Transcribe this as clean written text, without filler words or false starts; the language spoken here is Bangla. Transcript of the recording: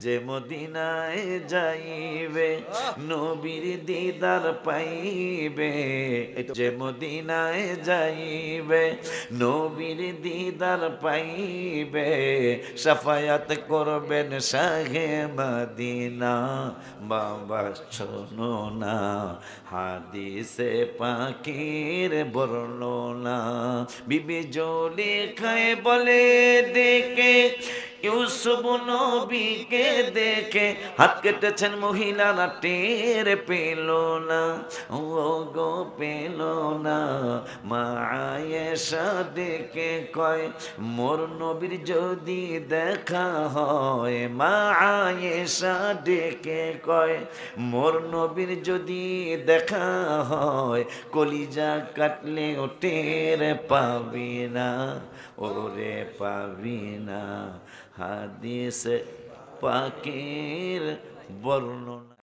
যে মদিনায় যাইবে নবীর দিদার পাইবে, যে মদিনায় যাইবে নবীর দিদার পাইবে, শাফায়াত করবেন শাহে মদিনা। বাবা শোনো না হাদিসে পাকির বর্ণনা, বিবি জুলেখায় বলে ডেকে ইউসুফ নবীকে দেখে হাত কেটেছেন মহিলারা টের পেল না, ও গো পেল না। মা আয়েশা ডেকে কয় মোর নবীর যদি দেখা হয়, মা আয়েশা ডেকে কয় মোর নবীর যদি দেখা হয়, কলিজা কাটলে ও টের পাবি না, ওরে পাবি না। হাদিস পাকের বর্ণনা।